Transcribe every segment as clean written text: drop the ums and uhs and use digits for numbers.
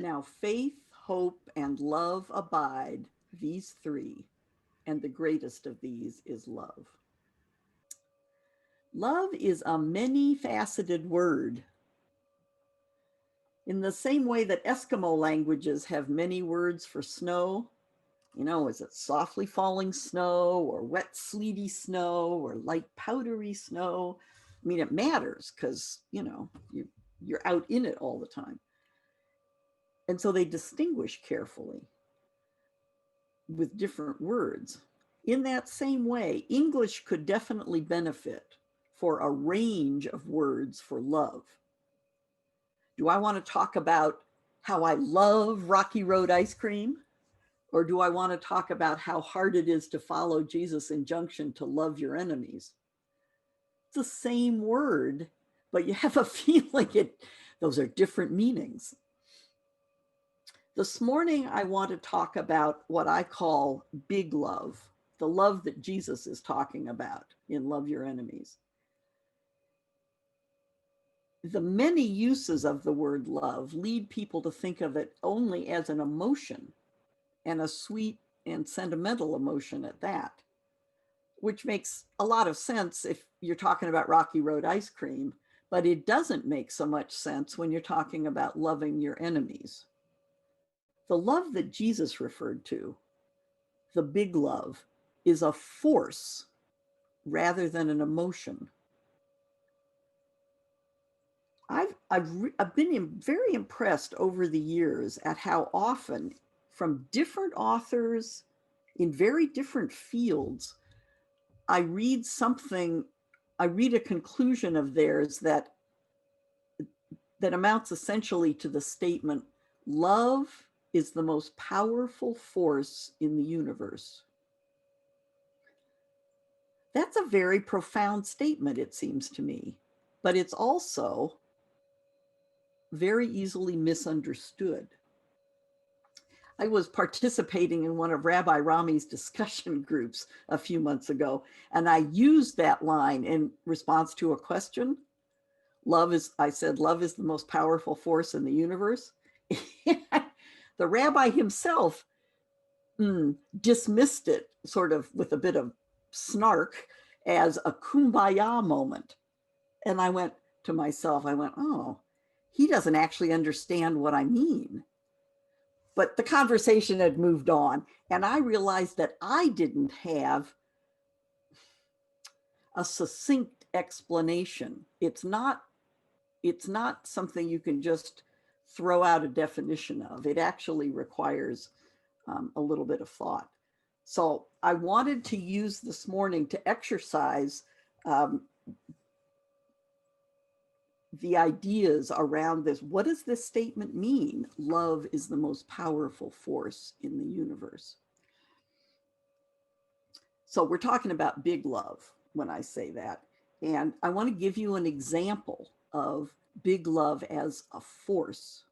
Now faith, hope, and love abide, these three, and the greatest of these is love. Love is a many-faceted word. In the same way that Eskimo languages have many words for snow, is it softly falling snow or wet sleety snow or light powdery snow? I mean, it matters because, you're out in it all the time. And so they distinguish carefully with different words. In that same way, English could definitely benefit for a range of words for love. Do I want to talk about how I love Rocky Road ice cream? Or do I want to talk about how hard it is to follow Jesus' injunction to love your enemies? It's the same word, but you have a feeling those are different meanings. This morning, I want to talk about what I call big love, the love that Jesus is talking about in Love Your Enemies. The many uses of the word love lead people to think of it only as an emotion, and a sweet and sentimental emotion at that, which makes a lot of sense if you're talking about Rocky Road ice cream, but it doesn't make so much sense when you're talking about loving your enemies. The love that Jesus referred to, the big love, is a force rather than an emotion. I've been very impressed over the years at how often, from different authors in very different fields, I read a conclusion of theirs that amounts essentially to the statement, love is the most powerful force in the universe. That's a very profound statement, it seems to me, but it's also very easily misunderstood. I was participating in one of Rabbi Rami's discussion groups a few months ago, and I used that line in response to a question. I said, love is the most powerful force in the universe. The rabbi himself dismissed it sort of with a bit of snark as a kumbaya moment. And I went to myself, oh, he doesn't actually understand what I mean. But the conversation had moved on, and I realized that I didn't have a succinct explanation. It's not something you can just throw out a definition of. It actually requires a little bit of thought. So I wanted to use this morning to exercise the ideas around this. What does this statement mean? Love is the most powerful force in the universe. So we're talking about big love when I say that. And I want to give you an example of big love as a force.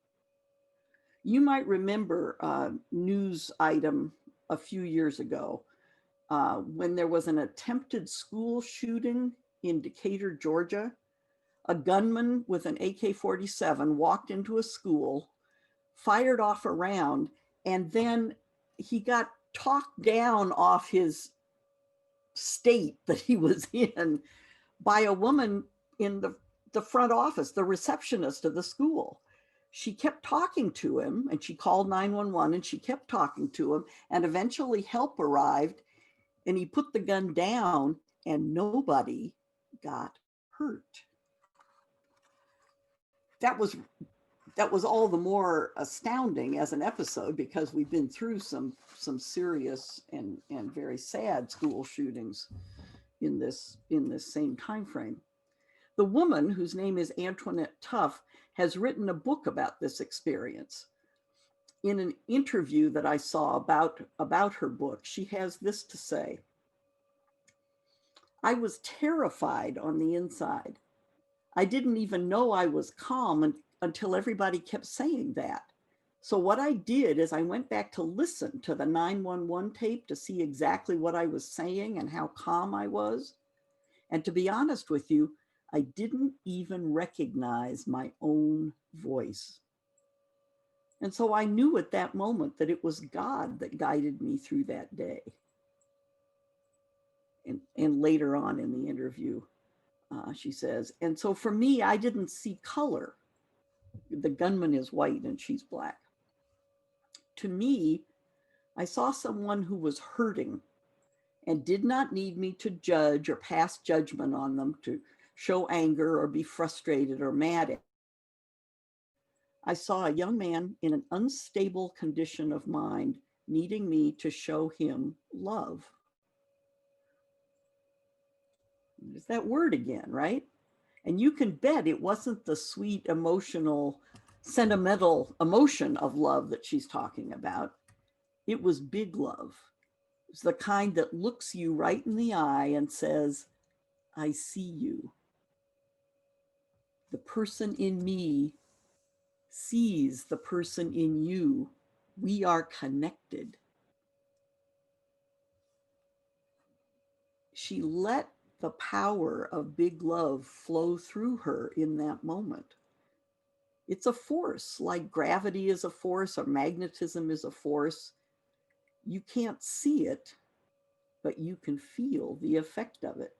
You might remember a news item a few years ago when there was an attempted school shooting in Decatur, Georgia. A gunman with an AK-47 walked into a school, fired off a round, and then he got talked down off his state that he was in by a woman in the front office, the receptionist of the school. She kept talking to him, and she called 911, and she kept talking to him, and eventually help arrived, and he put the gun down, and nobody got hurt. That was all the more astounding as an episode because we've been through some serious and very sad school shootings in this same time frame. The woman, whose name is Antoinette Tuff, has written a book about this experience. In an interview that I saw about her book, she has this to say: I was terrified on the inside. I didn't even know I was calm until everybody kept saying that. So what I did is I went back to listen to the 911 tape to see exactly what I was saying and how calm I was. And to be honest with you, I didn't even recognize my own voice. And so I knew at that moment that it was God that guided me through that day. And later on in the interview, she says, and so for me, I didn't see color. The gunman is white and she's black. To me, I saw someone who was hurting and did not need me to judge or pass judgment on them, to show anger or be frustrated or mad at. I saw a young man in an unstable condition of mind needing me to show him love. There's that word again, right? And you can bet it wasn't the sweet, emotional, sentimental emotion of love that she's talking about. It was big love. It's the kind that looks you right in the eye and says, I see you. The person in me sees the person in you. We are connected. She let the power of big love flow through her in that moment. It's a force, like gravity is a force or magnetism is a force. You can't see it, but you can feel the effect of it.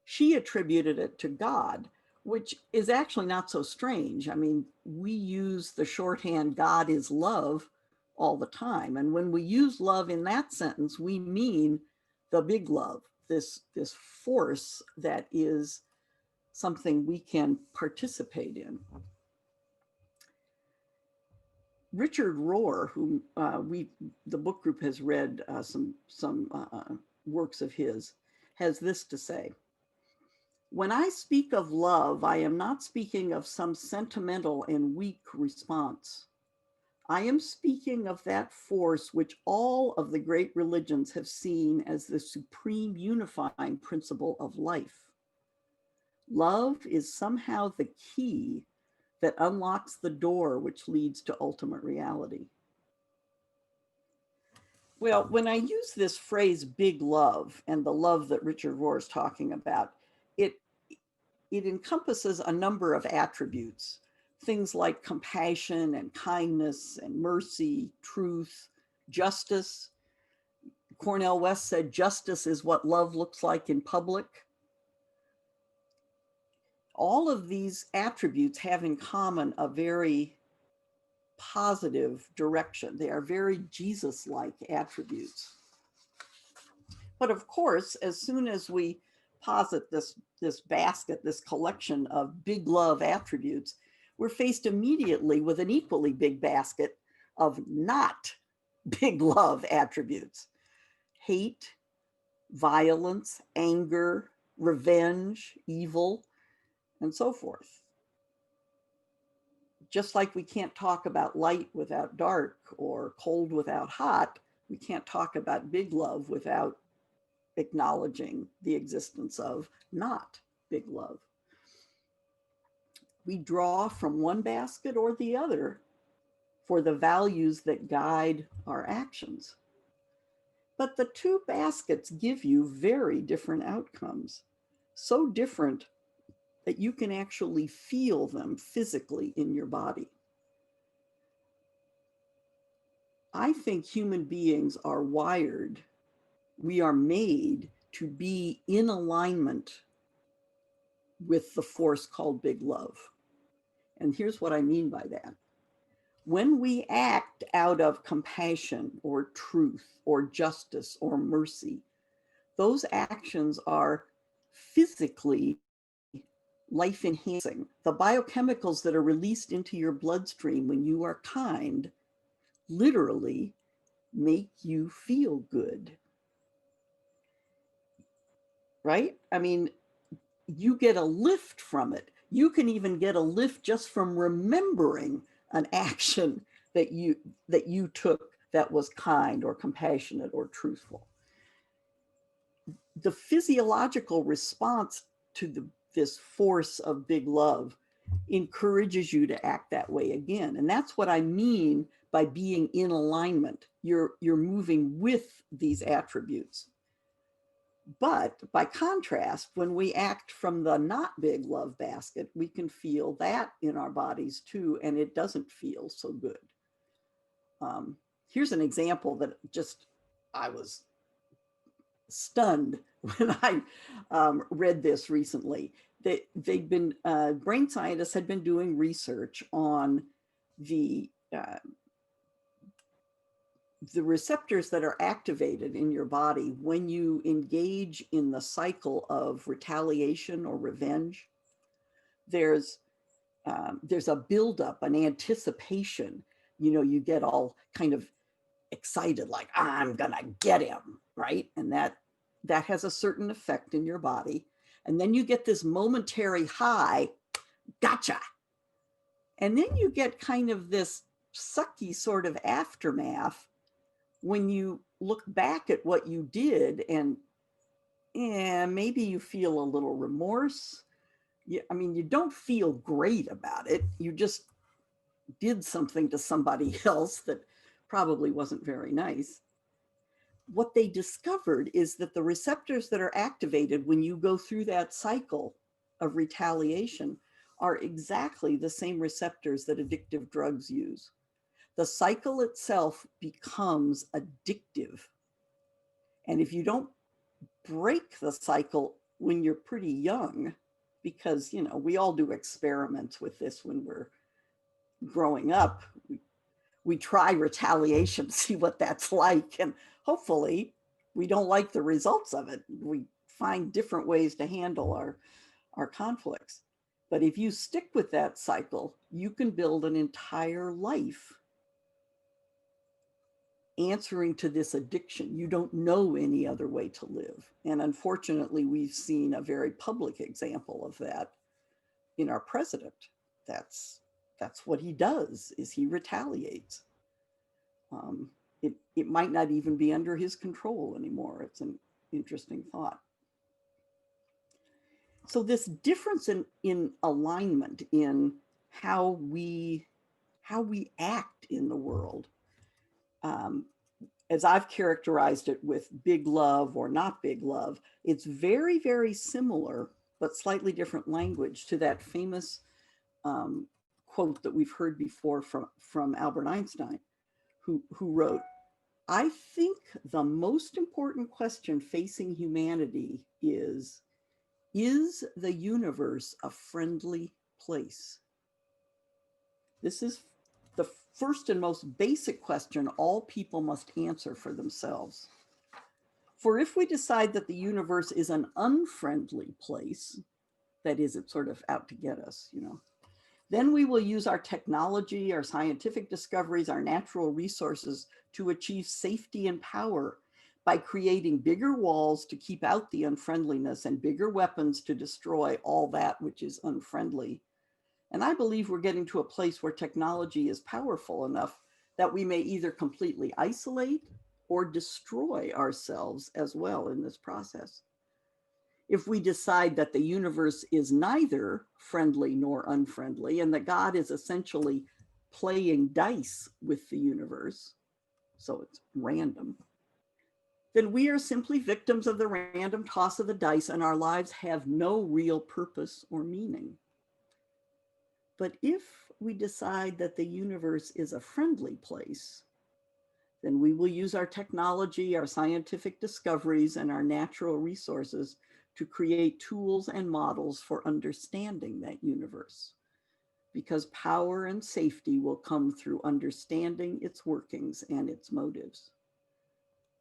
She attributed it to God, which is actually not so strange. I mean, we use the shorthand, God is love, all the time. And when we use love in that sentence, we mean the big love, this force that is something we can participate in. Richard Rohr, whom the book group has read some works of his, has this to say. When I speak of love, I am not speaking of some sentimental and weak response. I am speaking of that force which all of the great religions have seen as the supreme unifying principle of life. Love is somehow the key that unlocks the door which leads to ultimate reality. Well, when I use this phrase big love and the love that Richard Rohr is talking about, it encompasses a number of attributes, things like compassion and kindness and mercy, truth, justice. Cornel West said, justice is what love looks like in public. All of these attributes have in common a very positive direction. They are very Jesus-like attributes. But of course, as soon as we posit this basket, this collection of big love attributes, we're faced immediately with an equally big basket of not big love attributes. Hate, violence, anger, revenge, evil, and so forth. Just like we can't talk about light without dark or cold without hot, we can't talk about big love without acknowledging the existence of not big love. We draw from one basket or the other for the values that guide our actions. But the two baskets give you very different outcomes, so different that you can actually feel them physically in your body. I think human beings are wired, we are made to be in alignment with the force called big love. And here's what I mean by that. When we act out of compassion or truth or justice or mercy, those actions are physically life enhancing. The biochemicals that are released into your bloodstream when you are kind literally make you feel good. Right? I mean, you get a lift from it. You can even get a lift just from remembering an action that you took that was kind or compassionate or truthful. The physiological response to this force of big love encourages you to act that way again. And that's what I mean by being in alignment. You're moving with these attributes. But by contrast, when we act from the not big love basket, we can feel that in our bodies too, and it doesn't feel so good. Here's an example that just, I was stunned when I read this recently. They'd been, brain scientists had been doing research on the receptors that are activated in your body when you engage in the cycle of retaliation or revenge. There's a buildup, an anticipation. You know, you get all kind of excited, like, I'm gonna get him, right? And that has a certain effect in your body. And then you get this momentary high, gotcha. And then you get kind of this sucky sort of aftermath when you look back at what you did, and maybe you feel a little remorse. I mean, you don't feel great about it. You just did something to somebody else that probably wasn't very nice. What they discovered is that the receptors that are activated when you go through that cycle of retaliation are exactly the same receptors that addictive drugs use. The cycle itself becomes addictive. And if you don't break the cycle when you're pretty young, because, you know, we all do experiments with this when we're growing up. We try retaliation, see what that's like, and hopefully we don't like the results of it. We find different ways to handle our conflicts. But if you stick with that cycle, you can build an entire life answering to this addiction. You don't know any other way to live. And unfortunately, we've seen a very public example of that in our president. That's what he does, is he retaliates. It might not even be under his control anymore. It's an interesting thought. So this difference in alignment, in how we act in the world, as I've characterized it with big love or not big love, it's very, very similar, but slightly different language to that famous quote that we've heard before from Albert Einstein, who wrote, "I think the most important question facing humanity is the universe a friendly place?" This is the first and most basic question all people must answer for themselves. For if we decide that the universe is an unfriendly place, that is, it's sort of out to get us, you know, then we will use our technology, our scientific discoveries, our natural resources to achieve safety and power by creating bigger walls to keep out the unfriendliness and bigger weapons to destroy all that which is unfriendly. And I believe we're getting to a place where technology is powerful enough that we may either completely isolate or destroy ourselves as well in this process. If we decide that the universe is neither friendly nor unfriendly, and that God is essentially playing dice with the universe, so it's random, then we are simply victims of the random toss of the dice, and our lives have no real purpose or meaning. But if we decide that the universe is a friendly place, then we will use our technology, our scientific discoveries, and our natural resources to create tools and models for understanding that universe, because power and safety will come through understanding its workings and its motives.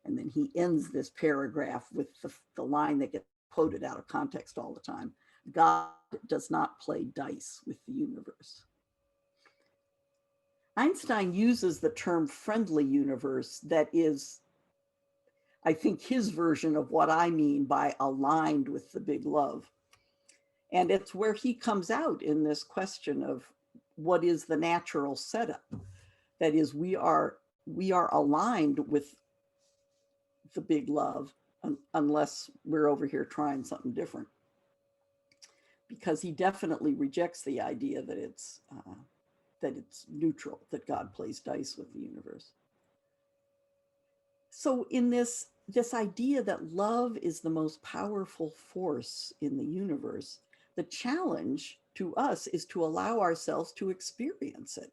And then he ends this paragraph with the line that gets quoted out of context all the time: God does not play dice with the universe. Einstein uses the term friendly universe that is, I think, his version of what I mean by aligned with the big love. And it's where he comes out in this question of what is the natural setup. That is, we are aligned with the big love, unless we're over here trying something different. Because he definitely rejects the idea that it's neutral, that God plays dice with the universe. So in this this idea that love is the most powerful force in the universe, the challenge to us is to allow ourselves to experience it.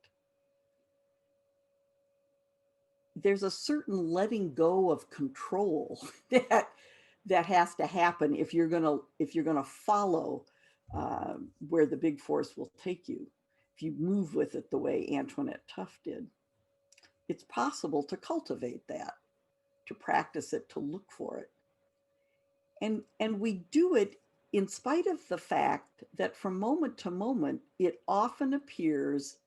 There's a certain letting go of control that has to happen if you're gonna follow where the big force will take you. If you move with it the way Antoinette Tuff did, it's possible to cultivate that, to practice it, to look for it. And we do it in spite of the fact that from moment to moment, it often appears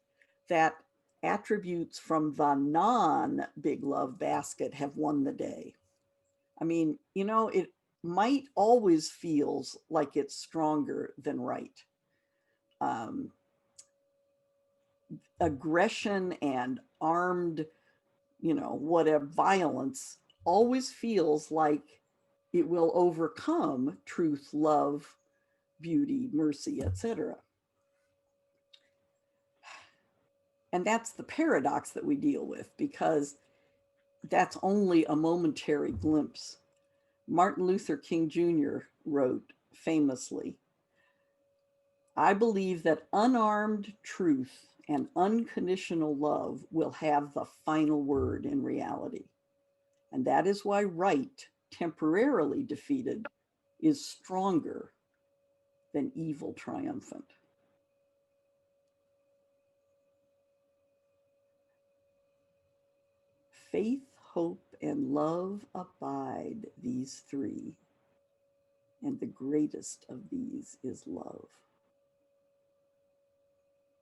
that attributes from the non big love basket have won the day. I mean, it might always feels like it's stronger than right. Um, Aggression and armed, whatever violence always feels like it will overcome truth, love, beauty, mercy, etc. And that's the paradox that we deal with, because that's only a momentary glimpse. Martin Luther King Jr. wrote famously, "I believe that unarmed truth and unconditional love will have the final word in reality. And that is why right, temporarily defeated, is stronger than evil triumphant." Faith, hope, and love abide, these three, and the greatest of these is love.